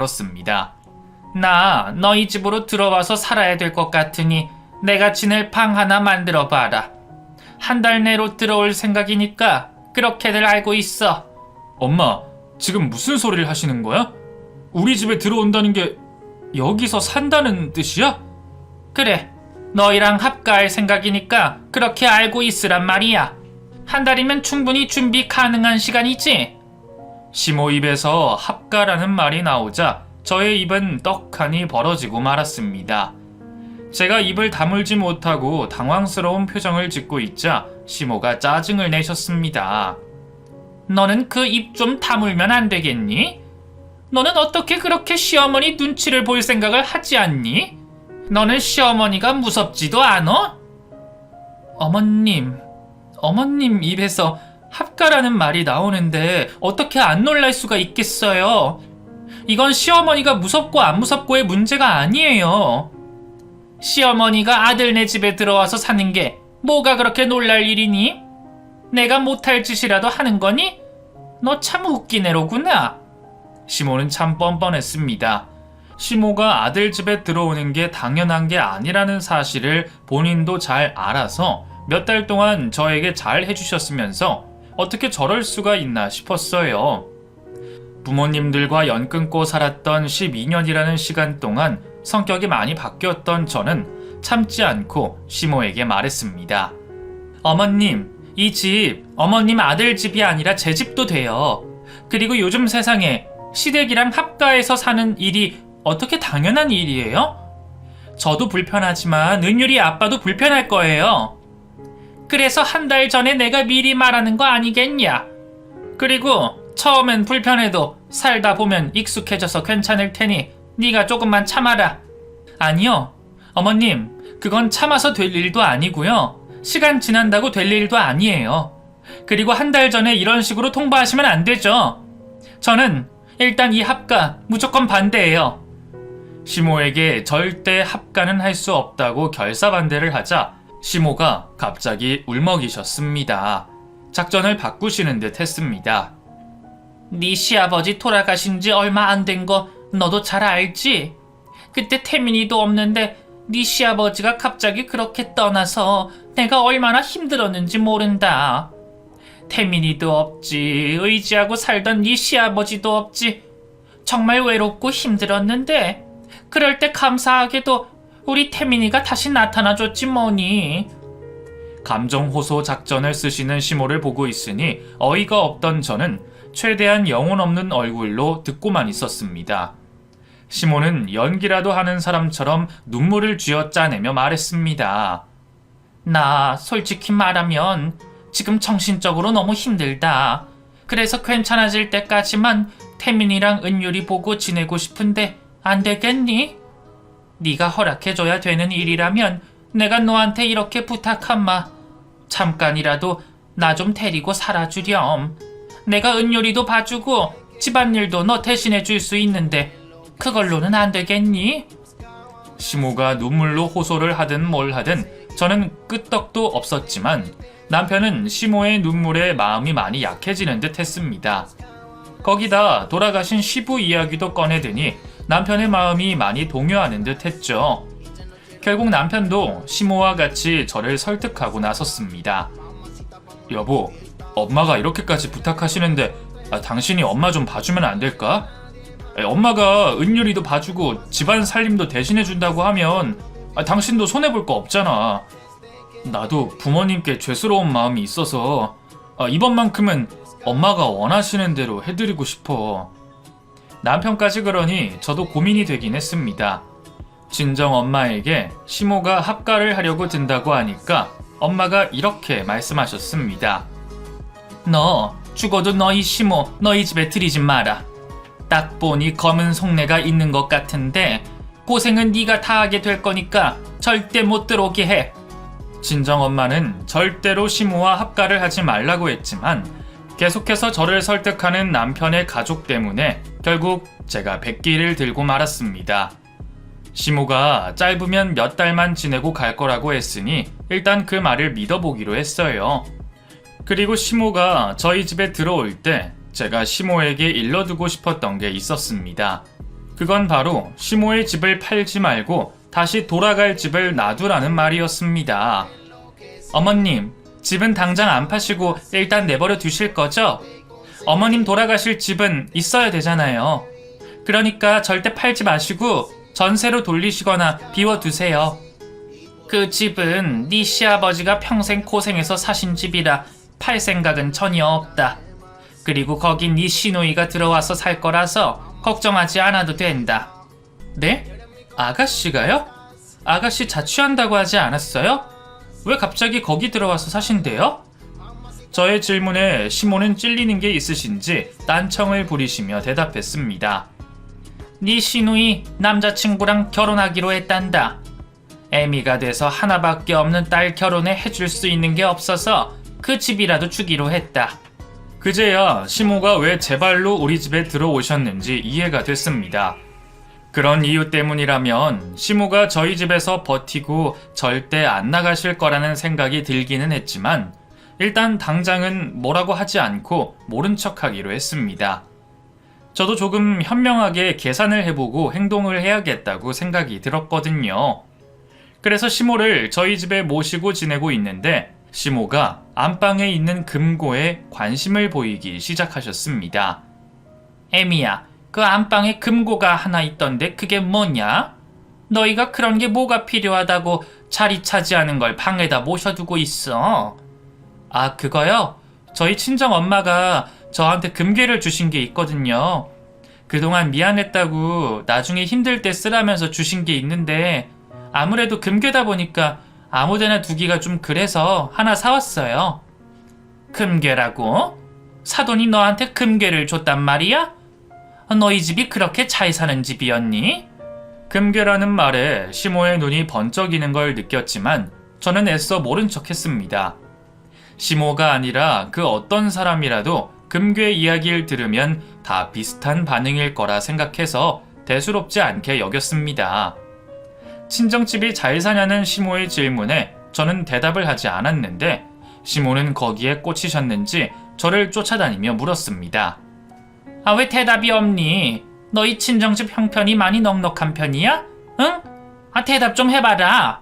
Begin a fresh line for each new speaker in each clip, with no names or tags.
열었습니다. 나 너희 집으로 들어와서 살아야 될 것 같으니 내가 지낼 방 하나 만들어 봐라. 한 달 내로 들어올 생각이니까 그렇게들 알고 있어.
엄마, 지금 무슨 소리를 하시는 거야? 우리 집에 들어온다는 게 여기서 산다는 뜻이야?
그래, 너희랑 합가할 생각이니까 그렇게 알고 있으란 말이야. 한 달이면 충분히 준비 가능한 시간이지?
시모 입에서 합가라는 말이 나오자 저의 입은 떡하니 벌어지고 말았습니다. 제가 입을 다물지 못하고 당황스러운 표정을 짓고 있자 시모가 짜증을 내셨습니다.
너는 그 입 좀 다물면 안 되겠니? 너는 어떻게 그렇게 시어머니 눈치를 볼 생각을 하지 않니? 너는 시어머니가 무섭지도 않아? 어머님 입에서 합가라는 말이 나오는데 어떻게 안 놀랄 수가 있겠어요? 이건 시어머니가 무섭고 안 무섭고의 문제가 아니에요. 시어머니가 아들네 집에 들어와서 사는 게 뭐가 그렇게 놀랄 일이니? 내가 못할 짓이라도 하는 거니? 너 참 웃긴 애로구나.
시모는 참 뻔뻔했습니다. 시모가 아들 집에 들어오는 게 당연한 게 아니라는 사실을 본인도 잘 알아서 몇 달 동안 저에게 잘 해주셨으면서 어떻게 저럴 수가 있나 싶었어요. 부모님들과 연 끊고 살았던 12년이라는 시간 동안 성격이 많이 바뀌었던 저는 참지 않고 시모에게 말했습니다. 어머님, 이 집 어머님 아들 집이 아니라 제 집도 돼요. 그리고 요즘 세상에 시댁이랑 합가해서 사는 일이 어떻게 당연한 일이에요? 저도 불편하지만 은율이 아빠도 불편할 거예요. 그래서 한 달 전에 내가 미리 말하는 거 아니겠냐? 그리고 처음엔 불편해도 살다 보면 익숙해져서 괜찮을 테니 네가 조금만 참아라. 아니요, 어머님, 그건 참아서 될 일도 아니고요. 시간 지난다고 될 일도 아니에요. 그리고 한 달 전에 이런 식으로 통보하시면 안 되죠. 저는 일단 이 합가 무조건 반대예요. 시모에게 절대 합가는 할 수 없다고 결사반대를 하자 시모가 갑자기 울먹이셨습니다. 작전을 바꾸시는 듯 했습니다. 네 시아버지 돌아가신 지 얼마 안 된 거 너도 잘 알지? 그때 태민이도 없는데 네 시아버지가 갑자기 그렇게 떠나서 내가 얼마나 힘들었는지 모른다. 태민이도 없지, 의지하고 살던 네 시아버지도 없지. 정말 외롭고 힘들었는데 그럴 때 감사하게도 우리 태민이가 다시 나타나줬지 뭐니. 감정 호소 작전을 쓰시는 시모를 보고 있으니 어이가 없던 저는 최대한 영혼 없는 얼굴로 듣고만 있었습니다. 시모는 연기라도 하는 사람처럼 눈물을 쥐어짜내며 말했습니다. 나 솔직히 말하면 지금 정신적으로 너무 힘들다. 그래서 괜찮아질 때까지만 태민이랑 은율이 보고 지내고 싶은데 안 되겠니? 네가 허락해줘야 되는 일이라면 내가 너한테 이렇게 부탁한마. 잠깐이라도 나 좀 데리고 살아주렴. 내가 은율이도 봐주고 집안일도 너 대신해줄 수 있는데 그걸로는 안 되겠니? 시모가 눈물로 호소를 하든 뭘 하든 저는 끄떡도 없었지만 남편은 시모의 눈물에 마음이 많이 약해지는 듯 했습니다. 거기다 돌아가신 시부 이야기도 꺼내드니 남편의 마음이 많이 동요하는 듯 했죠. 결국 남편도 시모와 같이 저를 설득하고 나섰습니다. 여보, 엄마가 이렇게까지 부탁하시는데 당신이 엄마 좀 봐주면 안 될까? 엄마가 은율이도 봐주고 집안 살림도 대신해준다고 하면 당신도 손해볼 거 없잖아. 나도 부모님께 죄스러운 마음이 있어서 이번만큼은 엄마가 원하시는 대로 해드리고 싶어. 남편까지 그러니 저도 고민이 되긴 했습니다. 친정 엄마에게 시모가 합가를 하려고 든다고 하니까 엄마가 이렇게 말씀하셨습니다. 너 죽어도 너희 시모 너희 집에 들이지 마라. 딱 보니 검은 속내가 있는 것 같은데 고생은 네가 다 하게 될 거니까 절대 못 들어오게 해. 친정엄마는 절대로 시모와 합가를 하지 말라고 했지만 계속해서 저를 설득하는 남편의 가족 때문에 결국 제가 백기를 들고 말았습니다. 시모가 짧으면 몇 달만 지내고 갈 거라고 했으니 일단 그 말을 믿어보기로 했어요. 그리고 시모가 저희 집에 들어올 때 제가 시모에게 일러두고 싶었던 게 있었습니다. 그건 바로 시모의 집을 팔지 말고 다시 돌아갈 집을 놔두라는 말이었습니다.
어머님, 집은 당장 안 파시고 일단 내버려 두실 거죠? 어머님 돌아가실 집은 있어야 되잖아요. 그러니까 절대 팔지 마시고 전세로 돌리시거나 비워두세요. 그 집은 네 시아버지가 평생 고생해서 사신 집이라 팔 생각은 전혀 없다. 그리고 거긴 네 시누이가 들어와서 살 거라서 걱정하지 않아도 된다. 네? 아가씨가요? 아가씨 자취한다고 하지 않았어요? 왜 갑자기 거기 들어와서 사신대요?
저의 질문에 시모는 찔리는 게 있으신지 딴청을 부리시며 대답했습니다.
네 시누이 남자친구랑 결혼하기로 했단다. 애미가 돼서 하나밖에 없는 딸 결혼에 해줄 수 있는 게 없어서 그 집이라도 주기로 했다.
그제야 시모가 왜 제 발로 우리 집에 들어오셨는지 이해가 됐습니다. 그런 이유 때문이라면 시모가 저희 집에서 버티고 절대 안 나가실 거라는 생각이 들기는 했지만 일단 당장은 뭐라고 하지 않고 모른 척하기로 했습니다. 저도 조금 현명하게 계산을 해보고 행동을 해야겠다고 생각이 들었거든요. 그래서 시모를 저희 집에 모시고 지내고 있는데 시모가 안방에 있는 금고에 관심을 보이기 시작하셨습니다.
애미야, 그 안방에 금고가 하나 있던데 그게 뭐냐? 너희가 그런 게 뭐가 필요하다고 자리 차지하는 걸 방에다 모셔두고 있어? 아, 그거요? 저희 친정 엄마가 저한테 금괴를 주신 게 있거든요. 그동안 미안했다고 나중에 힘들 때 쓰라면서 주신 게 있는데 아무래도 금괴다 보니까 아무데나 두기가 좀 그래서 하나 사왔어요. 금괴라고? 사돈이 너한테 금괴를 줬단 말이야? 너희 집이 그렇게 잘 사는 집이었니?
금괴라는 말에 시모의 눈이 번쩍이는 걸 느꼈지만 저는 애써 모른 척했습니다. 시모가 아니라 그 어떤 사람이라도 금괴 이야기를 들으면 다 비슷한 반응일 거라 생각해서 대수롭지 않게 여겼습니다. 친정집이 잘 사냐는 시모의 질문에 저는 대답을 하지 않았는데 시모는 거기에 꽂히셨는지 저를 쫓아다니며 물었습니다.
아, 왜 대답이 없니? 너희 친정집 형편이 많이 넉넉한 편이야? 응? 아, 대답 좀 해봐라.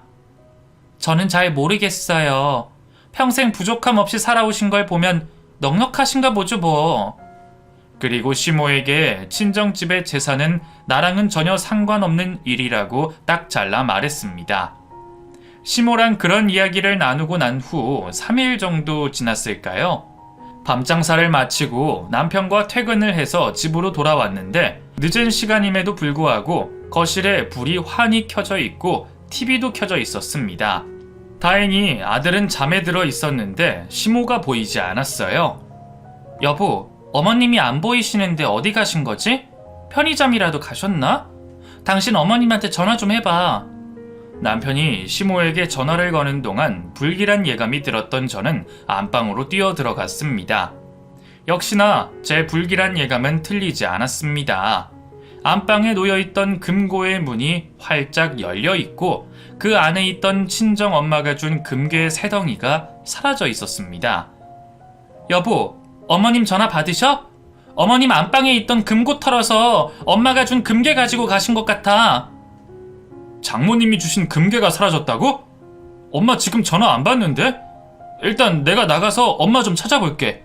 저는 잘 모르겠어요. 평생 부족함 없이 살아오신 걸 보면 넉넉하신가 보죠 뭐.
그리고 시모에게 친정집의 재산은 나랑은 전혀 상관없는 일이라고 딱 잘라 말했습니다. 시모랑 그런 이야기를 나누고 난 후 3일 정도 지났을까요? 밤 장사를 마치고 남편과 퇴근을 해서 집으로 돌아왔는데 늦은 시간임에도 불구하고 거실에 불이 환히 켜져 있고 TV도 켜져 있었습니다. 다행히 아들은 잠에 들어 있었는데 시모가 보이지 않았어요.
여보, 어머님이 안 보이시는데 어디 가신 거지? 편의점이라도 가셨나? 당신 어머님한테 전화 좀 해봐.
남편이 시모에게 전화를 거는 동안 불길한 예감이 들었던 저는 안방으로 뛰어 들어갔습니다. 역시나 제 불길한 예감은 틀리지 않았습니다. 안방에 놓여있던 금고의 문이 활짝 열려 있고 그 안에 있던 친정 엄마가 준 금괴 세 덩이가 사라져 있었습니다.
여보, 어머님 전화 받으셔? 어머님 안방에 있던 금고 털어서 엄마가 준 금괴 가지고 가신 것 같아.
장모님이 주신 금괴가 사라졌다고? 엄마 지금 전화 안 받는데? 일단 내가 나가서 엄마 좀 찾아볼게.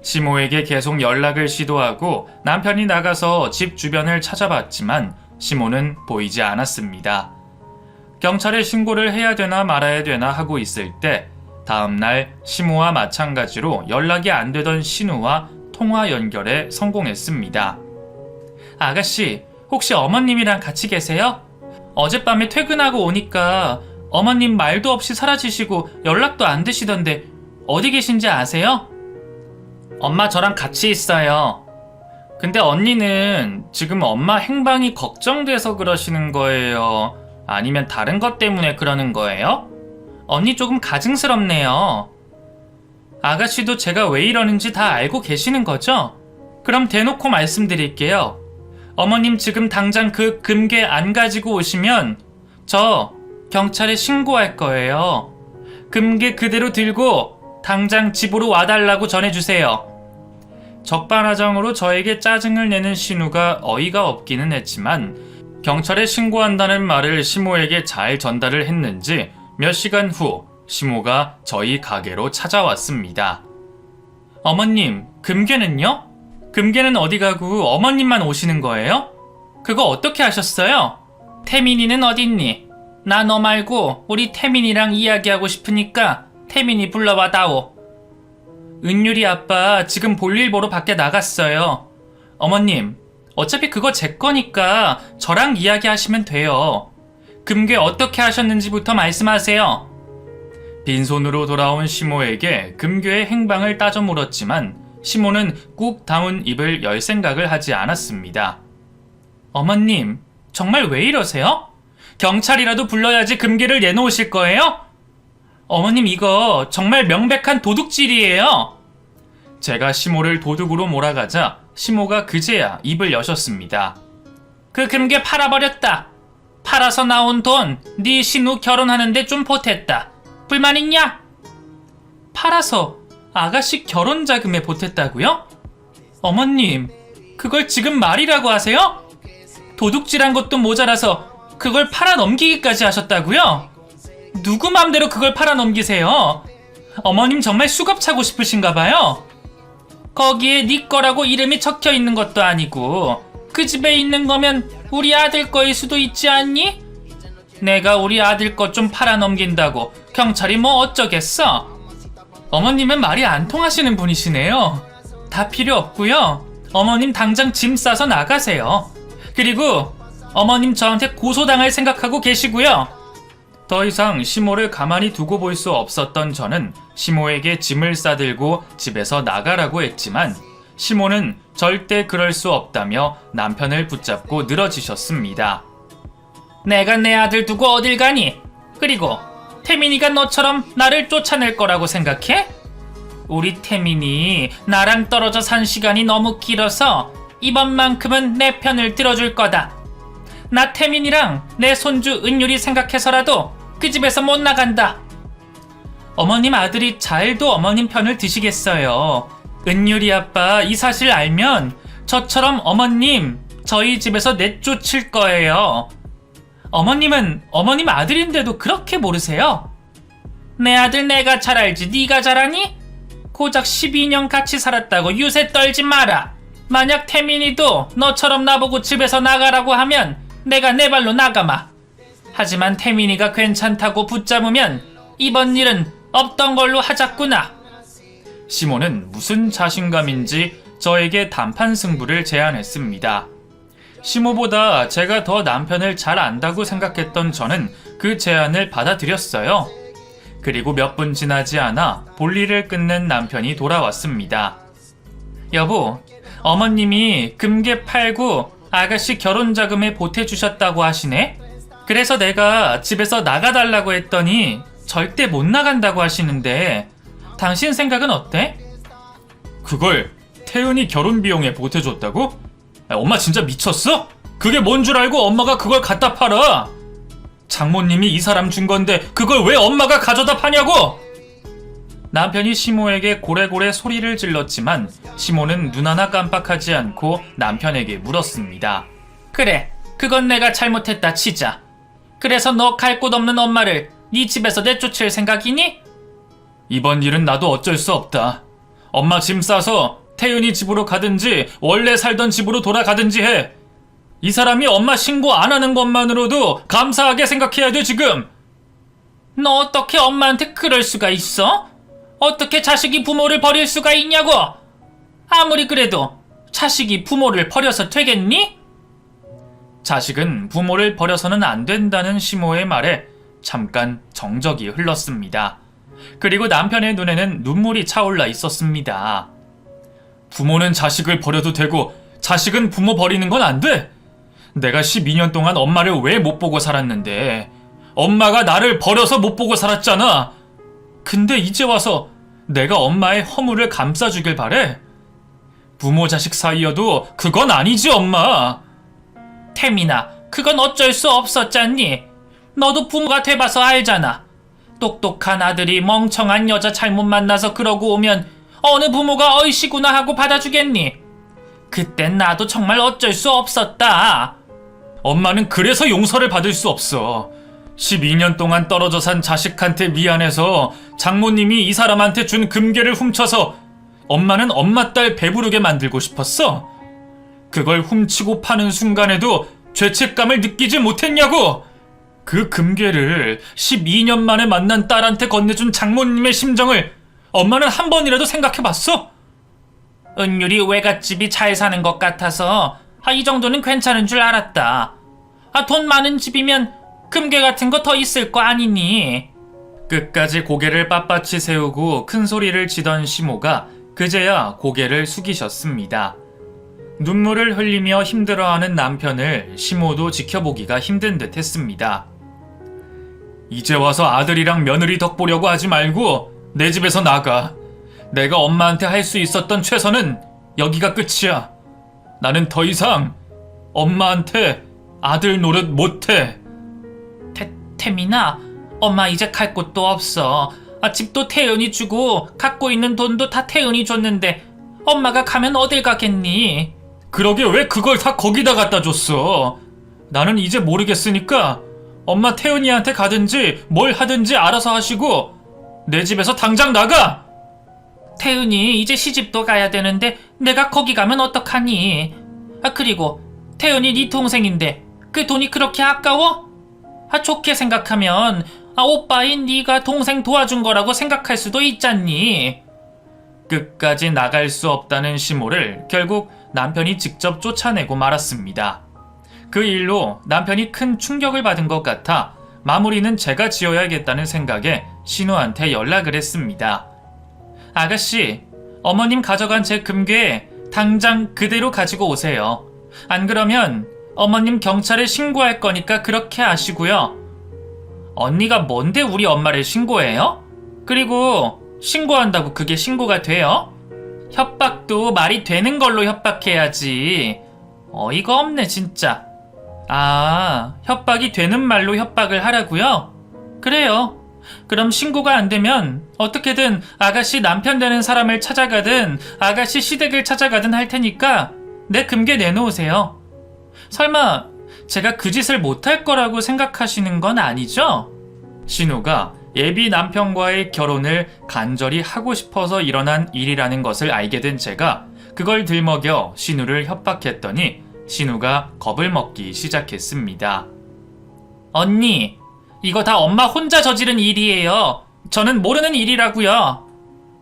시모에게 계속 연락을 시도하고 남편이 나가서 집 주변을 찾아봤지만 시모는 보이지 않았습니다. 경찰에 신고를 해야 되나 말아야 되나 하고 있을 때 다음날 시모와 마찬가지로 연락이 안 되던 신우와 통화 연결에 성공했습니다.
아가씨, 혹시 어머님이랑 같이 계세요? 어젯밤에 퇴근하고 오니까 어머님 말도 없이 사라지시고 연락도 안 되시던데 어디 계신지 아세요? 엄마 저랑 같이 있어요. 근데 언니는 지금 엄마 행방이 걱정돼서 그러시는 거예요? 아니면 다른 것 때문에 그러는 거예요? 언니 조금 가증스럽네요. 아가씨도 제가 왜 이러는지 다 알고 계시는 거죠? 그럼 대놓고 말씀드릴게요. 어머님 지금 당장 그 금괴 안 가지고 오시면 저 경찰에 신고할 거예요. 금괴 그대로 들고 당장 집으로 와달라고 전해주세요.
적반하장으로 저에게 짜증을 내는 신우가 어이가 없기는 했지만 경찰에 신고한다는 말을 시모에게 잘 전달을 했는지 몇 시간 후 시모가 저희 가게로 찾아왔습니다. 어머님, 금괴는요? 금괴는 어디 가고 어머님만 오시는 거예요? 그거 어떻게 하셨어요? 태민이는 어딨니? 나 너 말고 우리 태민이랑 이야기하고 싶으니까 태민이 불러와 다오. 은율이 아빠 지금 볼일 보러 밖에 나갔어요. 어머님, 어차피 그거 제 거니까 저랑 이야기하시면 돼요. 금괴 어떻게 하셨는지부터 말씀하세요. 빈손으로 돌아온 시모에게 금괴의 행방을 따져 물었지만 시모는 꾹 다문 입을 열 생각을 하지 않았습니다. 어머님, 정말 왜 이러세요? 경찰이라도 불러야지 금괴를 내놓으실 거예요? 어머님, 이거 정말 명백한 도둑질이에요. 제가 시모를 도둑으로 몰아가자 시모가 그제야 입을 여셨습니다. 그 금괴 팔아버렸다. 팔아서 나온 돈 네 신우 결혼하는데 좀 보탰다. 불만 있냐? 팔아서 아가씨 결혼 자금에 보탰다고요? 어머님, 그걸 지금 말이라고 하세요? 도둑질한 것도 모자라서 그걸 팔아 넘기기까지 하셨다고요? 누구 맘대로 그걸 팔아 넘기세요? 어머님 정말 수갑 차고 싶으신가 봐요. 거기에 네 거라고 이름이 적혀 있는 것도 아니고 그 집에 있는 거면 우리 아들 거일 수도 있지 않니? 내가 우리 아들 것 좀 팔아 넘긴다고 경찰이 뭐 어쩌겠어? 어머님은 말이 안 통하시는 분이시네요. 다 필요 없고요. 어머님 당장 짐 싸서 나가세요. 그리고 어머님 저한테 고소당할 생각하고 계시고요. 더 이상 시모를 가만히 두고 볼 수 없었던 저는 시모에게 짐을 싸들고 집에서 나가라고 했지만 시모는 절대 그럴 수 없다며 남편을 붙잡고 늘어지셨습니다. 내가 내 아들 두고 어딜 가니? 그리고 태민이가 너처럼 나를 쫓아낼 거라고 생각해? 우리 태민이 나랑 떨어져 산 시간이 너무 길어서 이번만큼은 내 편을 들어줄 거다. 나 태민이랑 내 손주 은율이 생각해서라도 그 집에서 못 나간다. 어머님 아들이 잘도 어머님 편을 드시겠어요. 은율이 아빠 이 사실 알면 저처럼 어머님 저희 집에서 내쫓을 거예요. 어머님은 어머님 아들인데도 그렇게 모르세요? 내 아들 내가 잘 알지 네가 잘 아니? 고작 12년 같이 살았다고 유세 떨지 마라. 만약 태민이도 너처럼 나보고 집에서 나가라고 하면 내가 내 발로 나가마. 하지만 태민이가 괜찮다고 붙잡으면 이번 일은 없던 걸로 하자꾸나. 시모는 무슨 자신감인지 저에게 단판 승부를 제안했습니다. 시모보다 제가 더 남편을 잘 안다고 생각했던 저는 그 제안을 받아들였어요. 그리고 몇 분 지나지 않아 볼일을 끝낸 남편이 돌아왔습니다. 여보, 어머님이 금괴 팔고 아가씨 결혼 자금에 보태주셨다고 하시네? 그래서 내가 집에서 나가달라고 했더니 절대 못 나간다고 하시는데 당신 생각은 어때? 그걸 태은이 결혼 비용에 보태줬다고? 엄마 진짜 미쳤어? 그게 뭔 줄 알고 엄마가 그걸 갖다 팔아? 장모님이 이 사람 준 건데 그걸 왜 엄마가 가져다 파냐고! 남편이 시모에게 고래고래 소리를 질렀지만 시모는 눈 하나 깜빡하지 않고 남편에게 물었습니다. 그래, 그건 내가 잘못했다 치자. 그래서 너 갈 곳 없는 엄마를 네 집에서 내쫓을 생각이니? 이번 일은 나도 어쩔 수 없다. 엄마 짐 싸서 태은이 집으로 가든지 원래 살던 집으로 돌아가든지 해. 이 사람이 엄마 신고 안 하는 것만으로도 감사하게 생각해야 돼 지금. 너 어떻게 엄마한테 그럴 수가 있어? 어떻게 자식이 부모를 버릴 수가 있냐고! 아무리 그래도 자식이 부모를 버려서 되겠니? 자식은 부모를 버려서는 안 된다는 시모의 말에 잠깐 정적이 흘렀습니다. 그리고 남편의 눈에는 눈물이 차올라 있었습니다. 부모는 자식을 버려도 되고 자식은 부모 버리는 건 안 돼. 내가 12년 동안 엄마를 왜 못 보고 살았는데 엄마가 나를 버려서 못 보고 살았잖아. 근데 이제 와서 내가 엄마의 허물을 감싸주길 바래. 부모 자식 사이여도 그건 아니지 엄마. 태민아, 그건 어쩔 수 없었잖니. 너도 부모가 돼봐서 알잖아. 똑똑한 아들이 멍청한 여자 잘못 만나서 그러고 오면
어느 부모가 어이시구나 하고 받아주겠니? 그땐 나도 정말 어쩔 수 없었다.
엄마는 그래서 용서를 받을 수 없어. 12년 동안 떨어져 산 자식한테 미안해서 장모님이 이 사람한테 준 금괴를 훔쳐서 엄마는 엄마 딸 배부르게 만들고 싶었어. 그걸 훔치고 파는 순간에도 죄책감을 느끼지 못했냐고! 그 금괴를 12년 만에 만난 딸한테 건네준 장모님의 심정을 엄마는 한 번이라도 생각해봤어?
은율이 외갓집이 잘 사는 것 같아서 이 정도는 괜찮은 줄 알았다. 돈 많은 집이면 금괴 같은 거 더 있을 거 아니니?
끝까지 고개를 빳빳이 세우고 큰 소리를 치던 시모가 그제야 고개를 숙이셨습니다. 눈물을 흘리며 힘들어하는 남편을 시모도 지켜보기가 힘든 듯 했습니다. 이제 와서 아들이랑 며느리 덕 보려고 하지 말고 내 집에서 나가. 내가 엄마한테 할 수 있었던 최선은 여기가 끝이야. 나는 더 이상 엄마한테 아들 노릇 못해.
태민아, 엄마 이제 갈 곳도 없어. 집도 태연이 주고 갖고 있는 돈도 다 태연이 줬는데 엄마가 가면 어딜 가겠니?
그러게 왜 그걸 다 거기다 갖다 줬어? 나는 이제 모르겠으니까 엄마 태연이한테 가든지 뭘 하든지 알아서 하시고 내 집에서 당장 나가!
태연이 이제 시집도 가야 되는데 내가 거기 가면 어떡하니? 그리고 태연이 네 동생인데 그 돈이 그렇게 아까워? 좋게 생각하면 오빠인 네가 동생 도와준 거라고 생각할 수도 있잖니.
끝까지 나갈 수 없다는 시모를 결국 남편이 직접 쫓아내고 말았습니다. 그 일로 남편이 큰 충격을 받은 것 같아 마무리는 제가 지어야겠다는 생각에 신우한테 연락을 했습니다. 아가씨, 어머님 가져간 제 금괴 당장 그대로 가지고 오세요. 안 그러면 어머님 경찰에 신고할 거니까 그렇게 아시고요. 언니가 뭔데 우리 엄마를 신고해요? 그리고 신고한다고 그게 신고가 돼요? 협박도 말이 되는 걸로 협박해야지. 어이가 없네 진짜. 협박이 되는 말로 협박을 하라고요? 그래요. 그럼 신고가 안 되면 어떻게든 아가씨 남편 되는 사람을 찾아가든 아가씨 시댁을 찾아가든 할 테니까 내 금괴 내놓으세요. 설마 제가 그 짓을 못할 거라고 생각하시는 건 아니죠? 신우가 예비 남편과의 결혼을 간절히 하고 싶어서 일어난 일이라는 것을 알게 된 제가 그걸 들먹여 신우를 협박했더니 신우가 겁을 먹기 시작했습니다. 언니, 이거 다 엄마 혼자 저지른 일이에요. 저는 모르는 일이라고요.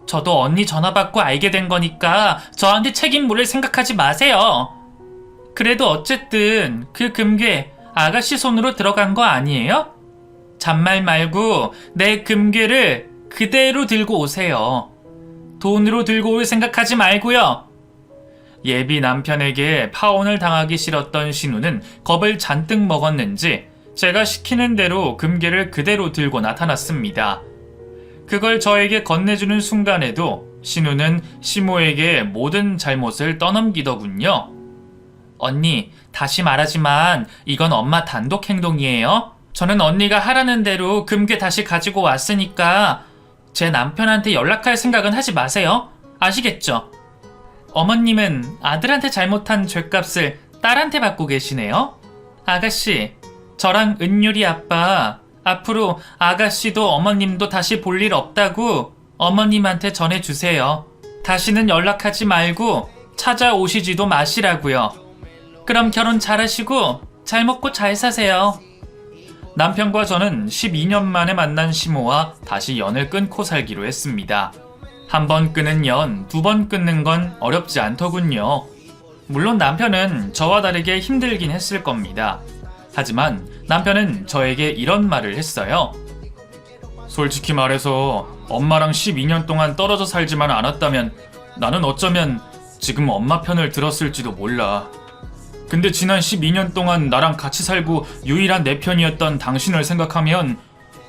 저도 언니 전화 받고 알게 된 거니까 저한테 책임 물을 생각하지 마세요. 그래도 어쨌든 그 금괴 아가씨 손으로 들어간 거 아니에요? 잔말 말고 내 금괴를 그대로 들고 오세요. 돈으로 들고 올 생각하지 말고요. 예비 남편에게 파혼을 당하기 싫었던 신우는 겁을 잔뜩 먹었는지 제가 시키는 대로 금괴를 그대로 들고 나타났습니다. 그걸 저에게 건네주는 순간에도 신우는 시모에게 모든 잘못을 떠넘기더군요. 언니, 다시 말하지만 이건 엄마 단독 행동이에요. 저는 언니가 하라는 대로 금괴 다시 가지고 왔으니까 제 남편한테 연락할 생각은 하지 마세요. 아시겠죠? 어머님은 아들한테 잘못한 죗값을 딸한테 받고 계시네요. 아가씨, 저랑 은율이 아빠 앞으로 아가씨도 어머님도 다시 볼 일 없다고 어머님한테 전해주세요. 다시는 연락하지 말고 찾아오시지도 마시라고요. 그럼 결혼 잘하시고 잘 먹고 잘 사세요. 남편과 저는 12년 만에 만난 시모와 다시 연을 끊고 살기로 했습니다. 한 번 끊은 연, 두 번 끊는 건 어렵지 않더군요. 물론 남편은 저와 다르게 힘들긴 했을 겁니다. 하지만 남편은 저에게 이런 말을 했어요. 솔직히 말해서 엄마랑 12년 동안 떨어져 살지만 않았다면 나는 어쩌면 지금 엄마 편을 들었을지도 몰라. 근데 지난 12년 동안 나랑 같이 살고 유일한 내 편이었던 당신을 생각하면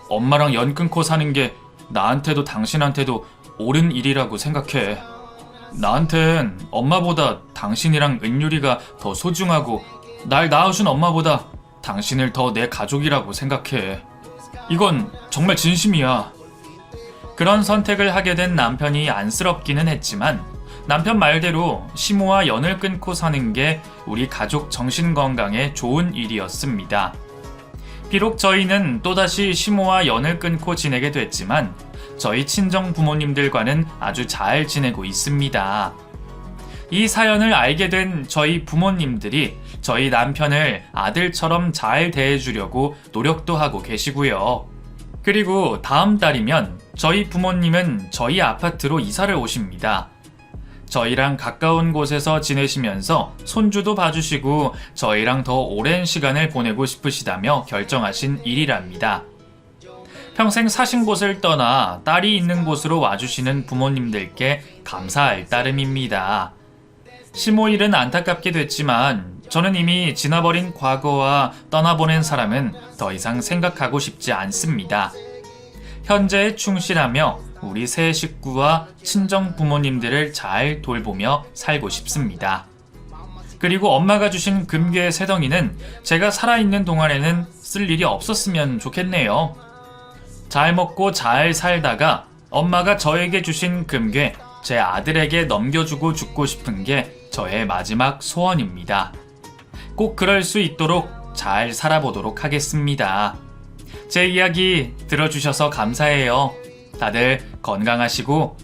엄마랑 연 끊고 사는 게 나한테도 당신한테도 옳은 일이라고 생각해. 나한텐 엄마보다 당신이랑 은율이가 더 소중하고 날 낳아준 엄마보다 당신을 더 내 가족이라고 생각해. 이건 정말 진심이야. 그런 선택을 하게 된 남편이 안쓰럽기는 했지만 남편 말대로 시모와 연을 끊고 사는 게 우리 가족 정신 건강에 좋은 일이었습니다. 비록 저희는 또다시 시모와 연을 끊고 지내게 됐지만 저희 친정 부모님들과는 아주 잘 지내고 있습니다. 이 사연을 알게 된 저희 부모님들이 저희 남편을 아들처럼 잘 대해주려고 노력도 하고 계시고요. 그리고 다음 달이면 저희 부모님은 저희 아파트로 이사를 오십니다. 저희랑 가까운 곳에서 지내시면서 손주도 봐주시고 저희랑 더 오랜 시간을 보내고 싶으시다며 결정하신 일이랍니다. 평생 사신 곳을 떠나 딸이 있는 곳으로 와주시는 부모님들께 감사할 따름입니다. 시모 일은 안타깝게 됐지만 저는 이미 지나버린 과거와 떠나보낸 사람은 더 이상 생각하고 싶지 않습니다. 현재에 충실하며 우리 새 식구와 친정 부모님들을 잘 돌보며 살고 싶습니다. 그리고 엄마가 주신 금괴 새덩이는 제가 살아있는 동안에는 쓸 일이 없었으면 좋겠네요. 잘 먹고 잘 살다가 엄마가 저에게 주신 금괴 제 아들에게 넘겨주고 죽고 싶은 게 저의 마지막 소원입니다. 꼭 그럴 수 있도록 잘 살아보도록 하겠습니다. 제 이야기 들어주셔서 감사해요. 다들 건강하시고